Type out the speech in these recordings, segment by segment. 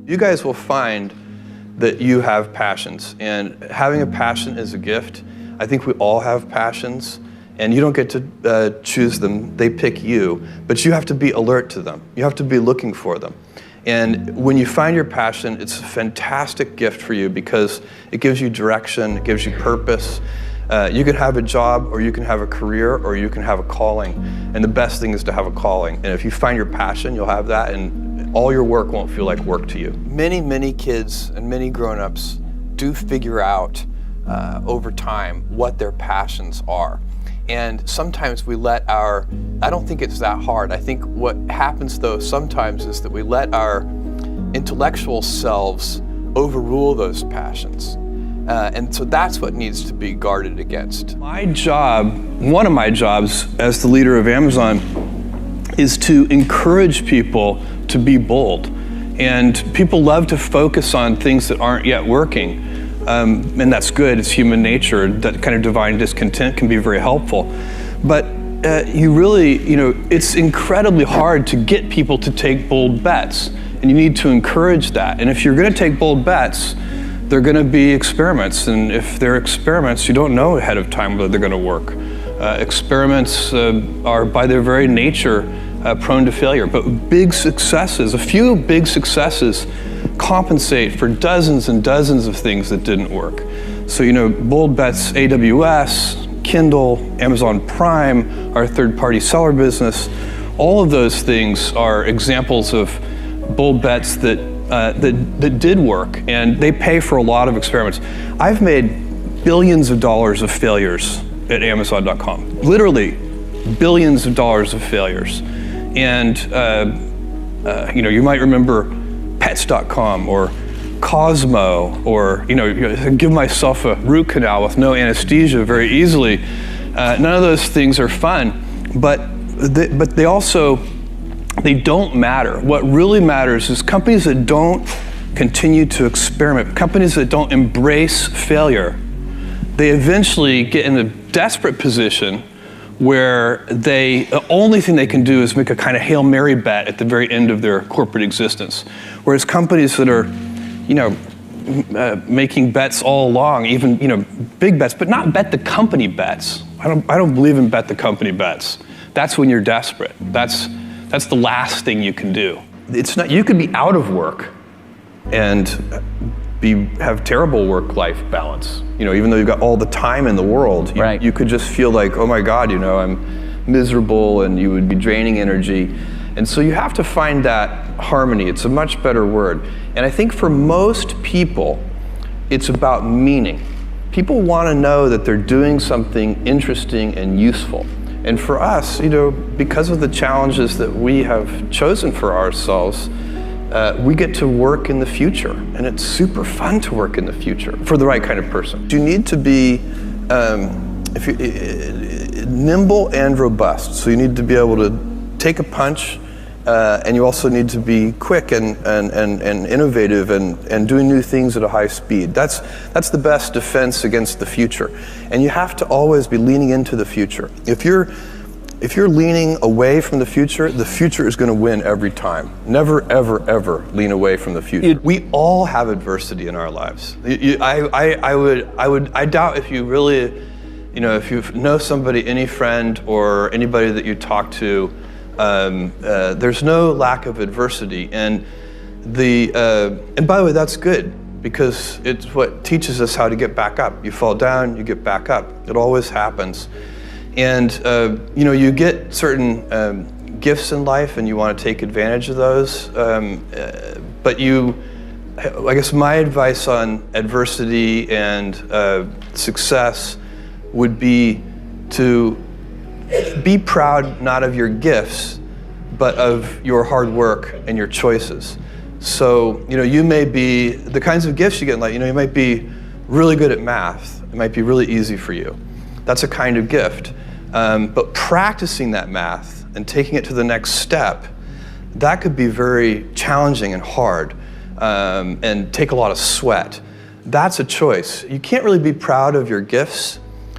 You guys will find that you have passions, and having a passion is a gift. I think we all have passions, and you don't get to choose them, they pick you, but you have to be alert to them. You have to be looking for them. And when you find your passion, it's a fantastic gift for you because it gives you direction, it gives you purpose. You can have a job, or you can have a career, or you can have a calling. And the best thing is to have a calling. And if you find your passion, you'll have that, and all your work won't feel like work to you. Many kids and many grown-ups do figure out over time what their passions are. And sometimes we let I don't think it's that hard. I think what happens though sometimes is that we let our intellectual selves overrule those passions. And so that's what needs to be guarded against. My job, one of my jobs as the leader of Amazon, is to encourage people to be bold. And people love to focus on things that aren't yet working. And that's good, it's human nature. That kind of divine discontent can be very helpful. But it's incredibly hard to get people to take bold bets. And you need to encourage that. And if you're gonna take bold bets, they're going to be experiments, and if they're experiments, you don't know ahead of time whether they're going to work. Experiments are by their very nature prone to failure, but a few big successes compensate for dozens and dozens of things that didn't work. So, bold bets, AWS, Kindle, Amazon Prime, our third-party seller business, all of those things are examples of bold bets that did work, and they pay for a lot of experiments. I've made billions of dollars of failures at Amazon.com, literally billions of dollars of failures. And you might remember Pets.com or Cosmo, or give myself a root canal with no anesthesia very easily. None of those things are fun, but they don't matter. What really matters is companies that don't continue to experiment, companies that don't embrace failure, they eventually get in a desperate position where the only thing they can do is make a kind of Hail Mary bet at the very end of their corporate existence. Whereas companies that are, making bets all along, even, big bets, but not bet the company bets. I don't believe in bet the company bets. That's when you're desperate. That's the last thing you can do. It's not. You could be out of work and have terrible work-life balance. Even though you've got all the time in the world, right. You could just feel like, oh my God, I'm miserable, and you would be draining energy. And so you have to find that harmony. It's a much better word. And I think for most people, it's about meaning. People want to know that they're doing something interesting and useful. And for us, because of the challenges that we have chosen for ourselves, we get to work in the future, and it's super fun to work in the future for the right kind of person. You need to be nimble and robust. So you need to be able to take a punch, and you also need to be quick and innovative and doing new things at a high speed. That's the best defense against the future. And you have to always be leaning into the future. If you're leaning away from the future is going to win every time. Never, ever, ever lean away from the future. We all have adversity in our lives. I doubt if you really, if you know somebody, any friend or anybody that you talk to, there's no lack of adversity, and by the way, that's good, because it's what teaches us how to get back up. You fall down, you get back up. It always happens. And you get certain gifts in life, and you want to take advantage of those. But I guess my advice on adversity and success would be to be proud not of your gifts, but of your hard work and your choices. So, you may be, the kinds of gifts you get in life, you might be really good at math. It might be really easy for you. That's a kind of gift. But practicing that math and taking it to the next step, that could be very challenging and hard, and take a lot of sweat. That's a choice. You can't really be proud of your gifts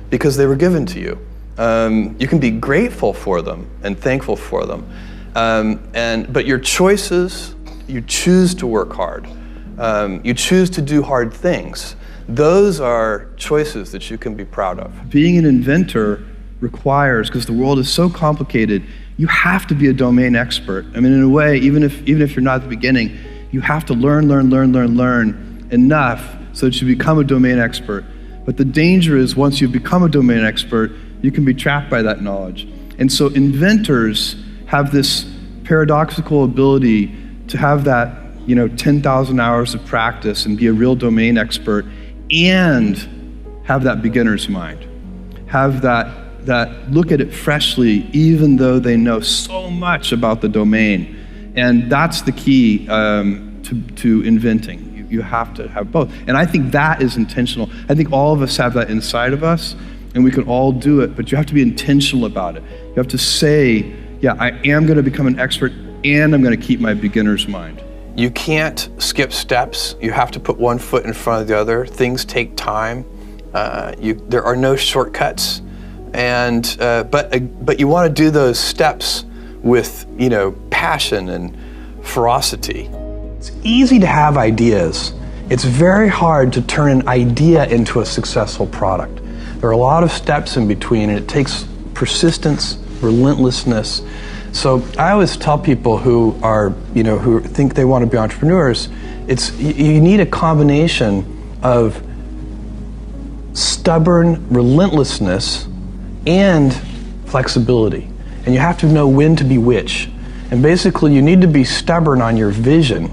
because they were given to you. You can be grateful for them and thankful for them. But your choices you choose to work hard. You choose to do hard things. Those are choices that you can be proud of. Being an inventor requires, because the world is so complicated, you have to be a domain expert. I mean, in a way, even if you're not at the beginning, you have to learn enough so that you become a domain expert. But the danger is once you become a domain expert, you can be trapped by that knowledge. And so inventors have this paradoxical ability to have that 10,000 hours of practice and be a real domain expert and have that beginner's mind. Have that look at it freshly, even though they know so much about the domain. And that's the key to inventing. You have to have both. And I think that is intentional. I think all of us have that inside of us, and we can all do it, but you have to be intentional about it. You have to say, yeah, I am going to become an expert, and I'm going to keep my beginner's mind. You can't skip steps. You have to put one foot in front of the other. Things take time. There are no shortcuts, and but you want to do those steps with passion and ferocity. It's easy to have ideas. It's very hard to turn an idea into a successful product. There are a lot of steps in between, and it takes persistence, relentlessness. So I always tell people who think they want to be entrepreneurs, you need a combination of stubborn relentlessness and flexibility. And you have to know when to be which. And basically you need to be stubborn on your vision,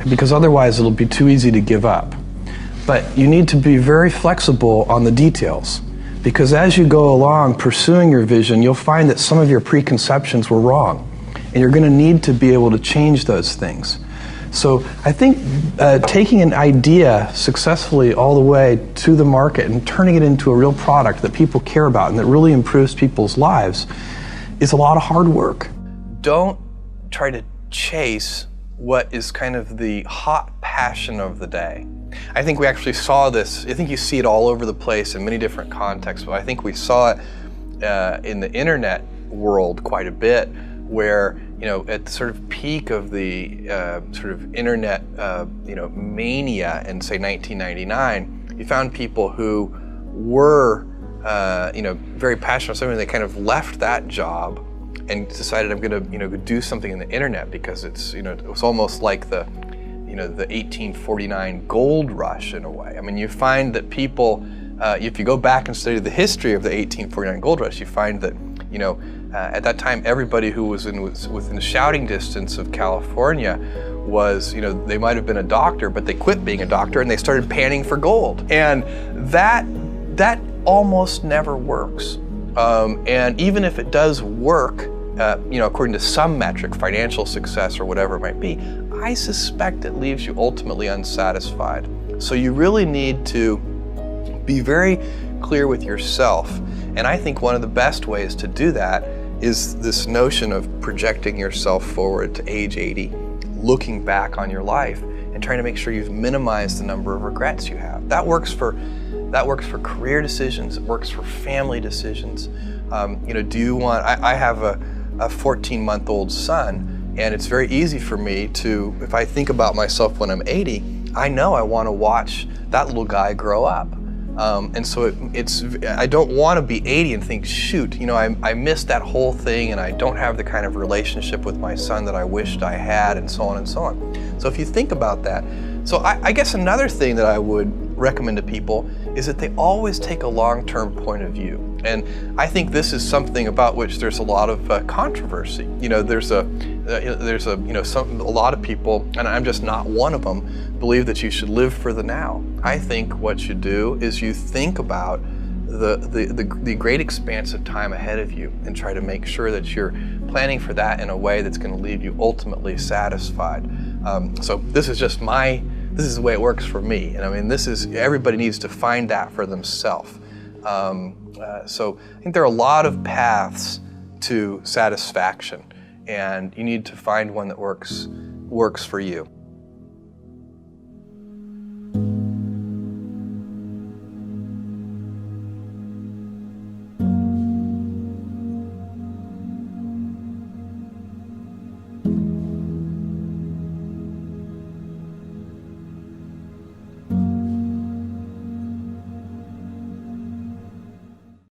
because otherwise it'll be too easy to give up. But you need to be very flexible on the details, because as you go along pursuing your vision, you'll find that some of your preconceptions were wrong, and you're going to need to be able to change those things. So I think taking an idea successfully all the way to the market and turning it into a real product that people care about and that really improves people's lives is a lot of hard work. Don't try to chase what is kind of the hot passion of the day. I think we actually saw this, I think you see it all over the place in many different contexts, but I think we saw it in the internet world quite a bit, where at the sort of peak of the sort of internet mania in say 1999, you found people who were very passionate about something. They kind of left that job and decided, I'm going to do something in the internet, because it's it was almost like the 1849 gold rush in a way. I mean, you find that people, if you go back and study the history of the 1849 gold rush, you find that at that time everybody who was within shouting distance of California was they might have been a doctor, but they quit being a doctor and they started panning for gold, and that almost never works. And even if it does work, according to some metric, financial success or whatever it might be, I suspect it leaves you ultimately unsatisfied. So you really need to be very clear with yourself. And I think one of the best ways to do that is this notion of projecting yourself forward to age 80, looking back on your life and trying to make sure you've minimized the number of regrets you have. That works for career decisions. It works for family decisions. Do you want? I have a 14-month-old son, and it's very easy for me to, if I think about myself when I'm 80, I know I want to watch that little guy grow up. And so I don't want to be 80 and think, shoot, I missed that whole thing, and I don't have the kind of relationship with my son that I wished I had, and so on and so on. So if you think about that, so I guess another thing that I would recommend to people is that they always take a long-term point of view. And I think this is something about which there's a lot of controversy. There's a lot of people, and I'm just not one of them, believe that you should live for the now. I think what you do is you think about the great expanse of time ahead of you and try to make sure that you're planning for that in a way that's going to leave you ultimately satisfied. So this is the way it works for me. And I mean, everybody needs to find that for themselves. So I think there are a lot of paths to satisfaction, and you need to find one that works for you.